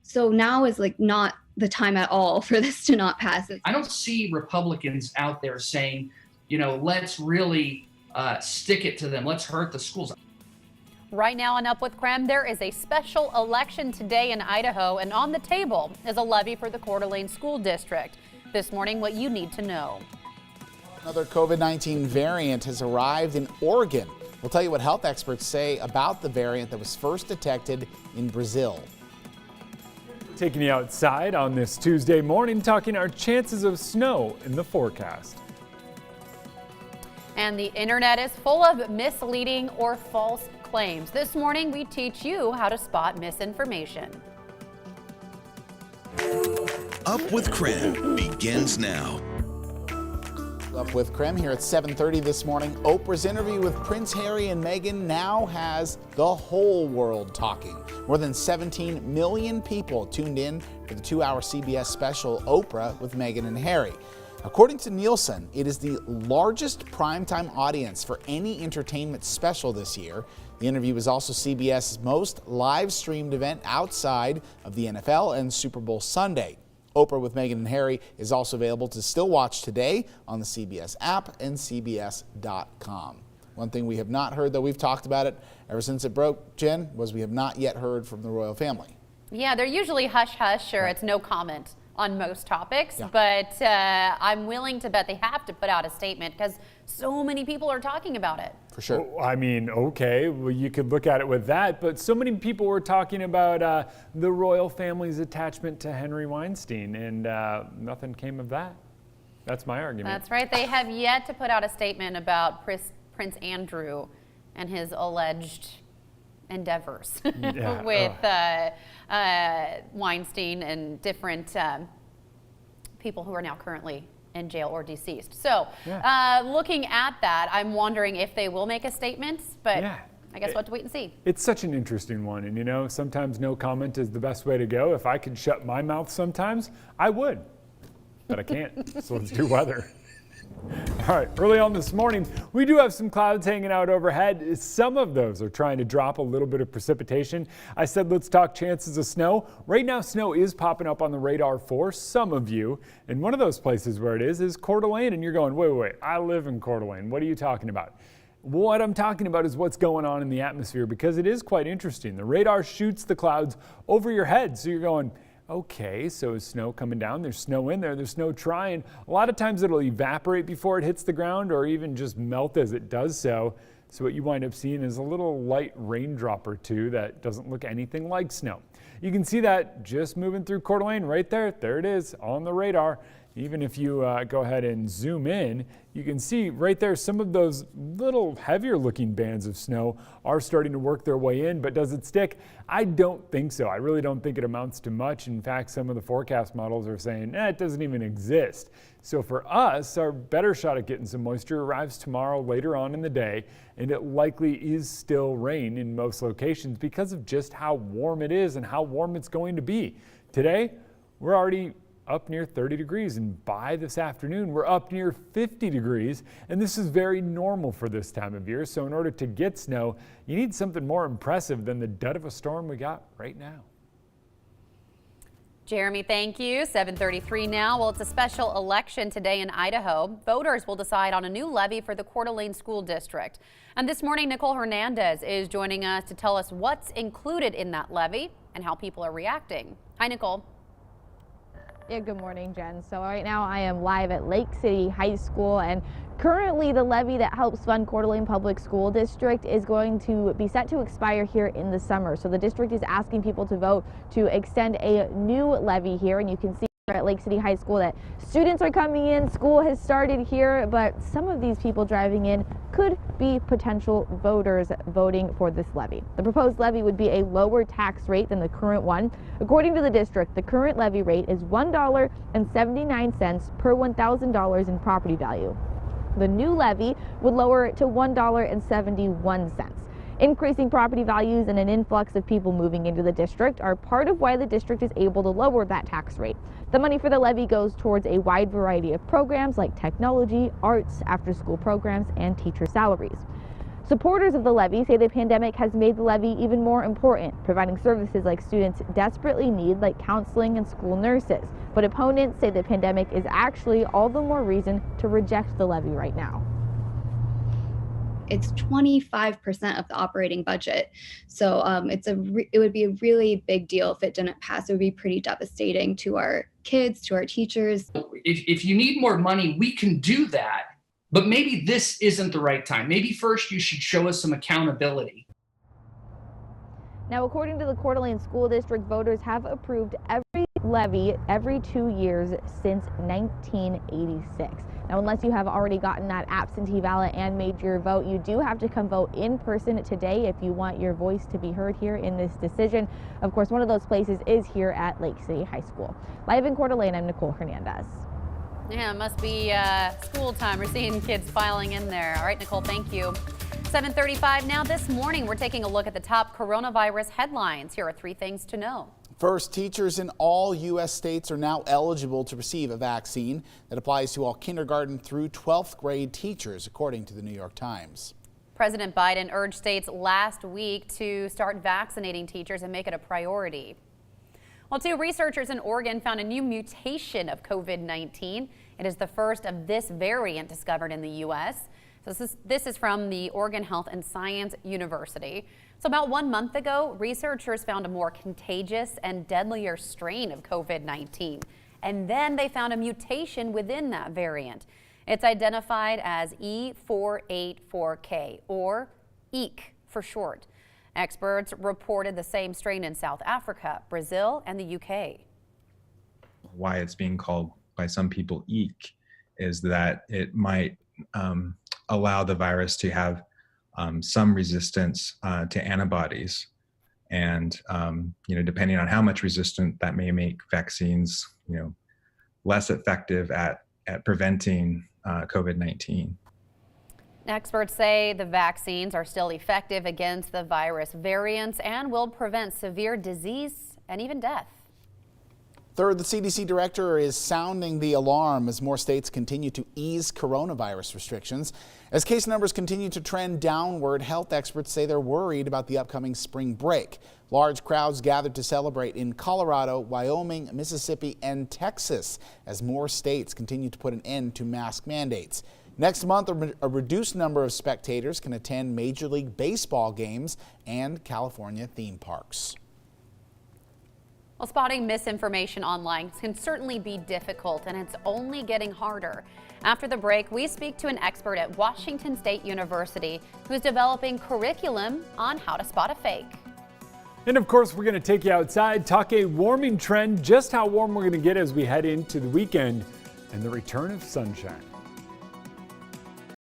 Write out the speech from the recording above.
So now is like not the time at all for this to not pass. I don't see Republicans out there saying, let's really stick it to them. Let's hurt the schools. Right now on Up with KREM, there is a special election today in Idaho, and on the table is a levy for the Coeur d'Alene School District. This morning, what you need to know. Another COVID-19 variant has arrived in Oregon. We'll tell you what health experts say about the variant that was first detected in Brazil. Taking you outside on this Tuesday morning, talking our chances of snow in the forecast. And the internet is full of misleading or false claims. This morning, we teach you how to spot misinformation. Up with KREM begins now. Up with KREM here at 7:30 this morning. Oprah's interview with Prince Harry and Meghan now has the whole world talking. More than 17 million people tuned in for the 2-hour CBS special Oprah with Meghan and Harry. According to Nielsen, it is the largest primetime audience for any entertainment special this year. The interview is also CBS's most live-streamed event outside of the NFL and Super Bowl Sunday. Oprah with Meghan and Harry is also available to still watch today on the CBS app and CBS.com. One thing we have not heard, though we've talked about it ever since it broke, Jen, was we have not yet heard from the royal family. Yeah, they're usually hush-hush or it's no comment on most topics, Yeah. but I'm willing to bet they have to put out a statement because so many people are talking about it. For sure. Oh, I mean, okay, well, you could look at it with that, but so many people were talking about the royal family's attachment to Henry Weinstein, and nothing came of that. That's my argument. That's right. They have yet to put out a statement about Prince Andrew and his alleged endeavors Yeah, with Weinstein and different people who are now currently in jail or deceased. So looking at that, I'm wondering if they will make a statement, but Yeah. I guess we'll have to wait and see. It's such an interesting one, and sometimes no comment is the best way to go. If I could shut my mouth sometimes, I would, but I can't, so let's do weather. All right, early on this morning, we do have some clouds hanging out overhead. Some of those are trying to drop a little bit of precipitation. I said let's talk chances of snow. Right now, snow is popping up on the radar for some of you. And one of those places where it is Coeur d'Alene. And you're going, wait, I live in Coeur d'Alene. What are you talking about? What I'm talking about is what's going on in the atmosphere, because it is quite interesting. The radar shoots the clouds over your head. So you're going, okay, so is snow coming down? There's snow in there. There's snow trying. A lot of times it'll evaporate before it hits the ground or even just melt as it does so. So what you wind up seeing is a little light raindrop or two that doesn't look anything like snow. You can see that just moving through Coeur d'Alene right there. There it is on the radar. Even if you go ahead and zoom in, you can see right there some of those little heavier looking bands of snow are starting to work their way in, but does it stick? I don't think so. I really don't think it amounts to much. In fact, some of the forecast models are saying, it doesn't even exist. So for us, our better shot at getting some moisture arrives tomorrow later on in the day, and it likely is still rain in most locations because of just how warm it is and how warm it's going to be. Today, we're already up near 30 degrees, and by this afternoon we're up near 50 degrees, and this is very normal for this time of year. So in order to get snow, you need something more impressive than the dud of a storm we got right now. Jeremy, thank you. 7:33 now. Well, it's a special election today in Idaho. Voters will decide on a new levy for the Coeur d'Alene School District. And this morning, Nicole Hernandez is joining us to tell us what's included in that levy and how people are reacting. Hi, Nicole. Yeah, good morning, Jen. So right now I am live at Lake City High School, and currently the levy that helps fund Coeur d'Alene Public School District is going to be set to expire here in the summer. So the district is asking people to vote to extend a new levy here, and you can see at Lake City High School that students are coming in, school has started here, but some of these people driving in could be potential voters voting for this levy. The proposed levy would be a lower tax rate than the current one. According to the district, the current levy rate is $1.79 per $1,000 in property value. The new levy would lower it to $1.71. Increasing property values and an influx of people moving into the district are part of why the district is able to lower that tax rate. The money for the levy goes towards a wide variety of programs like technology, arts, after-school programs, and teacher salaries. Supporters of the levy say the pandemic has made the levy even more important, providing services like students desperately need, like counseling and school nurses. But opponents say the pandemic is actually all the more reason to reject the levy right now. It's 25% of the operating budget. So it would be a really big deal if it didn't pass. It would be pretty devastating to our kids, to our teachers. If you need more money, we can do that. But maybe this isn't the right time. Maybe first you should show us some accountability. Now, according to the Coeur d'Alene School District, voters have approved every levy every 2 years since 1986. Now, unless you have already gotten that absentee ballot and made your vote, you do have to come vote in person today if you want your voice to be heard here in this decision. Of course, one of those places is here at Lake City High School. Live in Coeur d'Alene, I'm Nicole Hernandez. Yeah, it must be school time. We're seeing kids filing in there. All right, Nicole, thank you. 7:35 now. This morning, we're taking a look at the top coronavirus headlines. Here are 3 things to know. First, teachers in all U.S. states are now eligible to receive a vaccine that applies to all kindergarten through 12th grade teachers, according to the New York Times. President Biden urged states last week to start vaccinating teachers and make it a priority. Well, 2 researchers in Oregon found a new mutation of COVID-19. It is the first of this variant discovered in the U.S. This is from the Oregon Health and Science University. So about 1 month ago, researchers found a more contagious and deadlier strain of COVID-19. And then they found a mutation within that variant. It's identified as E484K, or EEK for short. Experts reported the same strain in South Africa, Brazil, and the UK. Why it's being called by some people EEK is that it might allow the virus to have some resistance to antibodies, and depending on how much resistant, that may make vaccines less effective at preventing COVID-19. Experts say the vaccines are still effective against the virus variants and will prevent severe disease and even death. Third, the CDC director is sounding the alarm as more states continue to ease coronavirus restrictions. As case numbers continue to trend downward, health experts say they're worried about the upcoming spring break. Large crowds gathered to celebrate in Colorado, Wyoming, Mississippi, and Texas as more states continue to put an end to mask mandates. Next month, a reduced number of spectators can attend Major League Baseball games and California theme parks. Well, spotting misinformation online can certainly be difficult, and it's only getting harder. After the break, we speak to an expert at Washington State University who's developing curriculum on how to spot a fake. And of course, we're going to take you outside, talk a warming trend, just how warm we're going to get as we head into the weekend and the return of sunshine.